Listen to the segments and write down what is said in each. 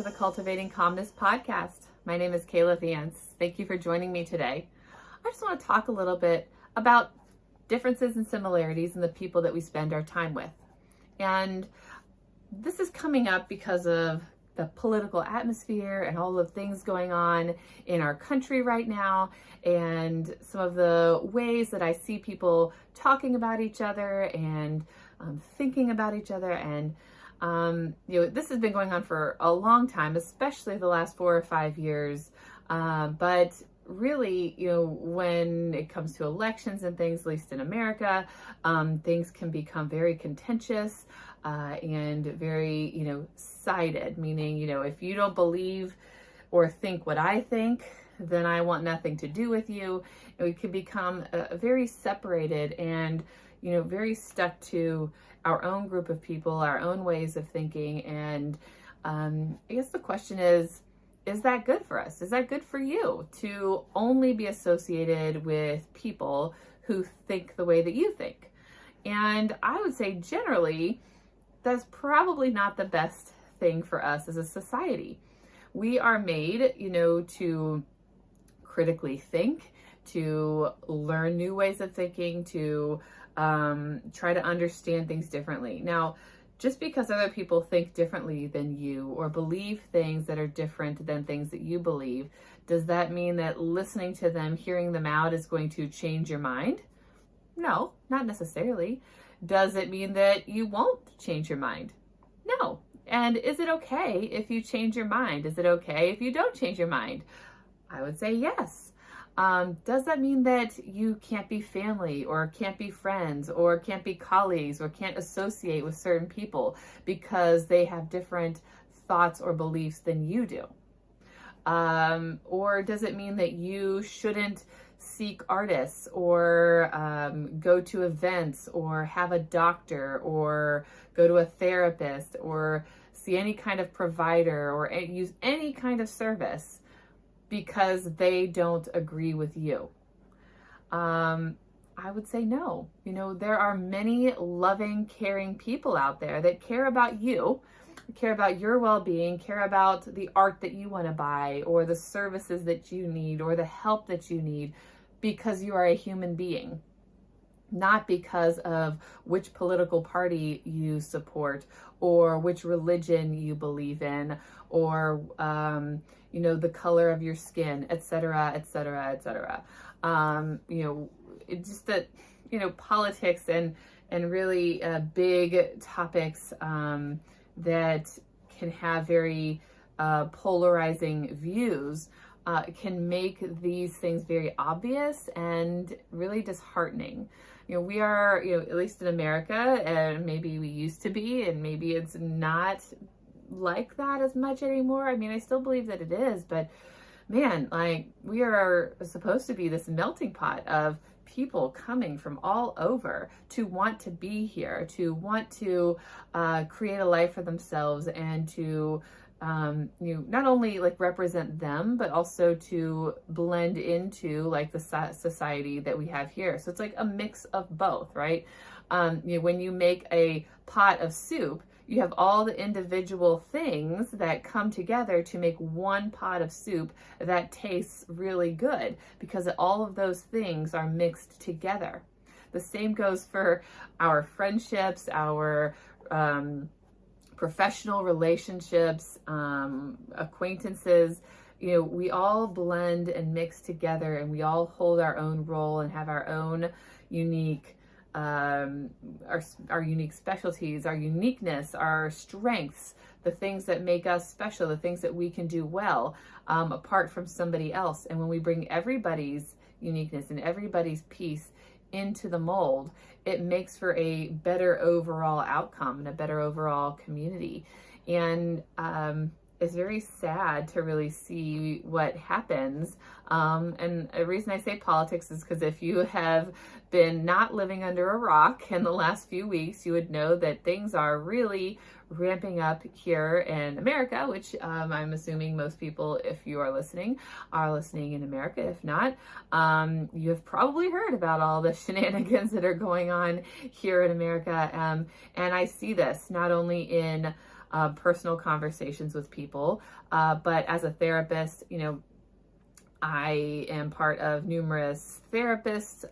the Cultivating Calmness Podcast. My name is Kaela Vance. Thank you for joining me today. I just want to talk a little bit about differences and similarities in the people that we spend our time with. And this is coming up because of the political atmosphere and all the things going on in our country right now, and some of the ways that I see people talking about each other and thinking about each other. And this has been going on for a long time, especially the last 4 or 5 years. But really, when it comes to elections and things, at least in America, things can become very contentious and very, sided, meaning, if you don't believe or think what I think, then I want nothing to do with you. And we can become very separated and, very stuck to our own group of people, our own ways of thinking. And I guess the question is that good for us? Is that good for you to only be associated with people who think the way that you think? And I would say generally, that's probably not the best thing for us as a society. We are made, to critically think, to learn new ways of thinking, to try to understand things differently. Now, just because other people think differently than you or believe things that are different than things that you believe, does that mean that listening to them, hearing them out is going to change your mind? No, not necessarily. Does it mean that you won't change your mind? No. And is it okay if you change your mind? Is it okay if you don't change your mind? I would say yes. Does that mean that you can't be family or can't be friends or can't be colleagues or can't associate with certain people because they have different thoughts or beliefs than you do? Or does it mean that you shouldn't seek artists or go to events or have a doctor or go to a therapist or see any kind of provider or use any kind of service because they don't agree with you? I would say no. There are many loving, caring people out there that care about you, care about your well-being, care about the art that you want to buy or the services that you need or the help that you need, because you are a human being, not because of which political party you support or which religion you believe in or, the color of your skin, etc., etc., etc. It's just that, politics and really big topics that can have very polarizing views can make these things very obvious and really disheartening. We are, at least in America, and maybe we used to be, and maybe it's not like that as much anymore. I mean, I still believe that it is, but man, we are supposed to be this melting pot of people coming from all over to want to be here, to want to create a life for themselves and to not only represent them, but also to blend into the society that we have here. So it's like a mix of both, right? When you make a pot of soup, you have all the individual things that come together to make one pot of soup that tastes really good because all of those things are mixed together. The same goes for our friendships, our professional relationships, acquaintances. We all blend and mix together, and we all hold our own role and have our own unique our unique specialties, our uniqueness, our strengths, the things that make us special, the things that we can do well apart from somebody else. And when we bring everybody's uniqueness and everybody's piece into the mold, it makes for a better overall outcome and a better overall community. And it's very sad to really see what happens. And the reason I say politics is because if you have been not living under a rock in the last few weeks, you would know that things are really ramping up here in America, which I'm assuming most people, if you are listening in America. If not, you have probably heard about all the shenanigans that are going on here in America. And I see this not only in personal conversations with people. But as a therapist, I am part of numerous therapist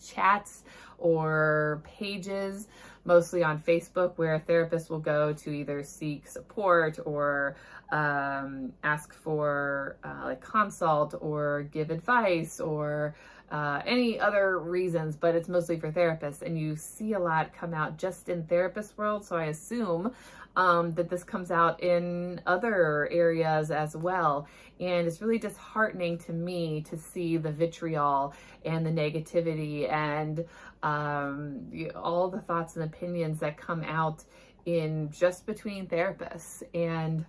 chats or pages, mostly on Facebook, where therapists will go to either seek support or ask for like consult or give advice or any other reasons, but it's mostly for therapists. And you see a lot come out just in therapist world, so I assume that this comes out in other areas as well. And it's really disheartening to me to see the vitriol and the negativity and all the thoughts and opinions that come out in just between therapists. And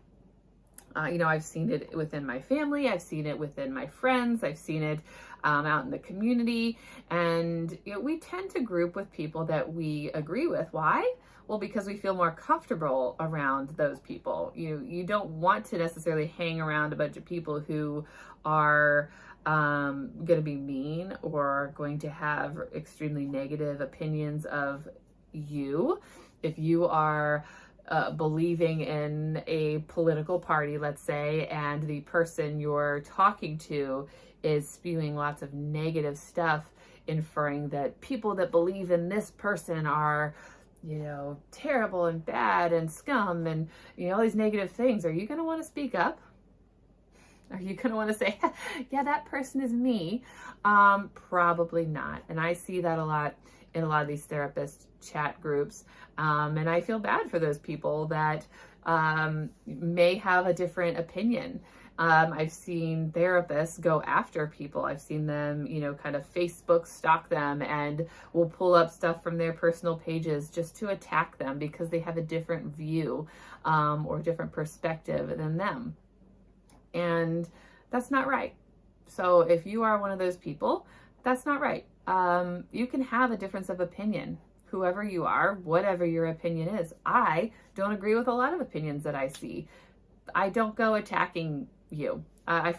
I've seen it within my family, I've seen it within my friends, I've seen it out in the community, and we tend to group with people that we agree with. Why? Well, because we feel more comfortable around those people. You don't want to necessarily hang around a bunch of people who are going to be mean or going to have extremely negative opinions of you. If you are believing in a political party, let's say, and the person you're talking to is spewing lots of negative stuff, inferring that people that believe in this person are, terrible and bad and scum and, all these negative things, are you going to want to speak up? Are you going to want to say, yeah, that person is me? Probably not. And I see that a lot in a lot of these therapist chat groups. And I feel bad for those people that may have a different opinion. I've seen therapists go after people. I've seen them, kind of Facebook stalk them and will pull up stuff from their personal pages just to attack them because they have a different view or different perspective than them. And that's not right. So if you are one of those people, that's not right. You can have a difference of opinion, whoever you are, whatever your opinion is. I don't agree with a lot of opinions that I see. I don't go attacking you. I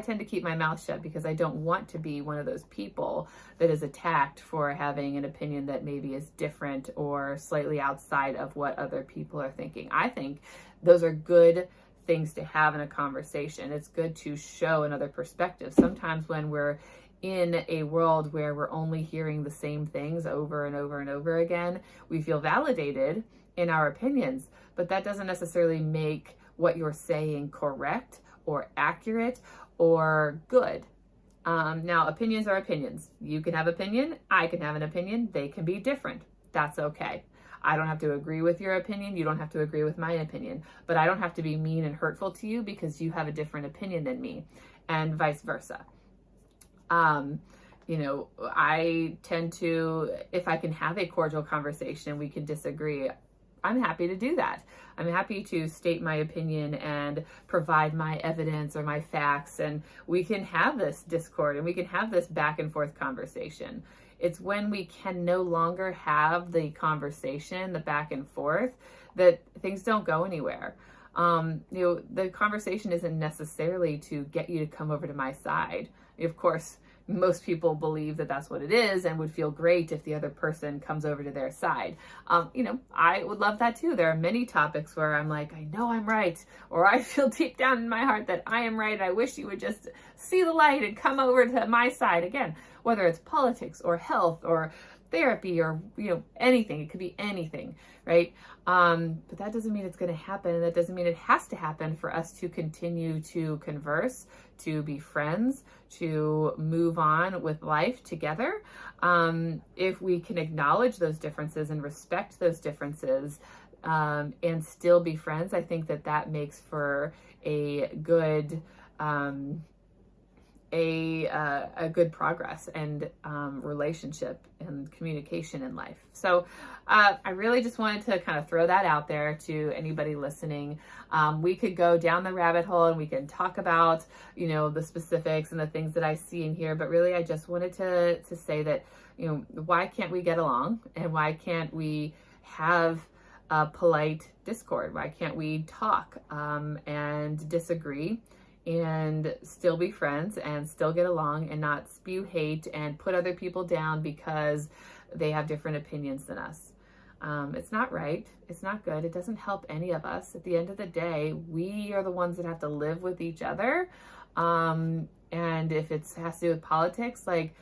tend to keep my mouth shut because I don't want to be one of those people that is attacked for having an opinion that maybe is different or slightly outside of what other people are thinking. I think those are good things to have in a conversation. It's good to show another perspective. Sometimes when we're in a world where we're only hearing the same things over and over and over again, we feel validated in our opinions, but that doesn't necessarily make what you're saying correct or accurate or good. Now, opinions are opinions. You can have opinion, I can have an opinion, they can be different. That's okay. I don't have to agree with your opinion, you don't have to agree with my opinion, but I don't have to be mean and hurtful to you because you have a different opinion than me, and vice versa. I tend to, if I can have a cordial conversation, we can disagree, I'm happy to do that. I'm happy to state my opinion and provide my evidence or my facts, and we can have this discord and we can have this back and forth conversation. It's when we can no longer have the conversation, the back and forth, that things don't go anywhere. The conversation isn't necessarily to get you to come over to my side. Of course, most people believe that that's what it is and would feel great if the other person comes over to their side. I would love that too. There are many topics where I'm like, I know I'm right, or I feel deep down in my heart that I am right. I wish you would just see the light and come over to my side. Again, whether it's politics or health or therapy or anything, it could be anything, right? But that doesn't mean it's going to happen. That doesn't mean it has to happen for us to continue to converse, to be friends, to move on with life together. If we can acknowledge those differences and respect those differences and still be friends, I think that makes for a good a good progress and relationship and communication in life. So I really just wanted to kind of throw that out there to anybody listening. We could go down the rabbit hole and we can talk about, the specifics and the things that I see in here, but really I just wanted to say that, why can't we get along, and why can't we have a polite discord? Why can't we talk and disagree and still be friends and still get along and not spew hate and put other people down because they have different opinions than us? It's not right. It's not good. It doesn't help any of us. At the end of the day, we are the ones that have to live with each other. And if it has to do with politics, like,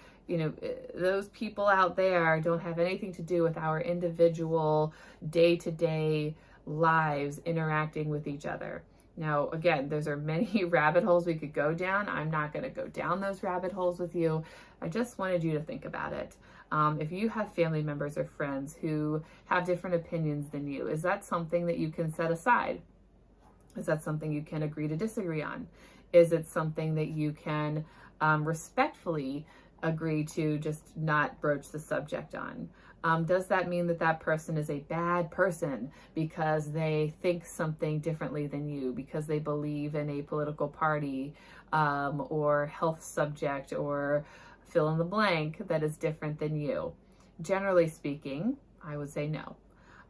those people out there don't have anything to do with our individual day-to-day lives interacting with each other. Now, again, those are many rabbit holes we could go down. I'm not going to go down those rabbit holes with you. I just wanted you to think about it. If you have family members or friends who have different opinions than you, is that something that you can set aside? Is that something you can agree to disagree on? Is it something that you can respectfully agree to just not broach the subject on? Does that mean that that person is a bad person because they think something differently than you, because they believe in a political party or health subject or fill in the blank that is different than you? Generally speaking, I would say no.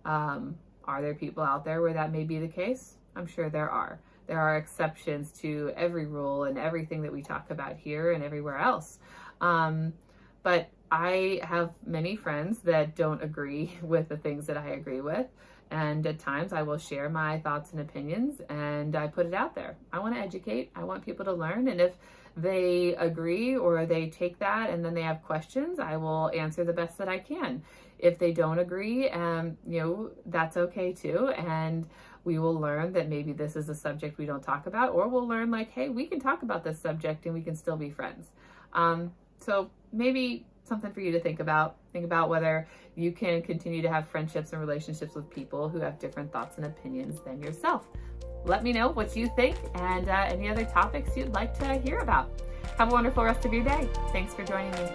Are there people out there where that may be the case? I'm sure there are. There are exceptions to every rule and everything that we talk about here and everywhere else. But I have many friends that don't agree with the things that I agree with. And at times I will share my thoughts and opinions and I put it out there. I want to educate. I want people to learn. And if they agree or they take that and then they have questions, I will answer the best that I can. If they don't agree, that's okay too. And we will learn that maybe this is a subject we don't talk about, or we'll learn like, hey, we can talk about this subject and we can still be friends. So maybe something for you to think about. Think about whether you can continue to have friendships and relationships with people who have different thoughts and opinions than yourself. Let me know what you think and any other topics you'd like to hear about. Have a wonderful rest of your day. Thanks for joining me.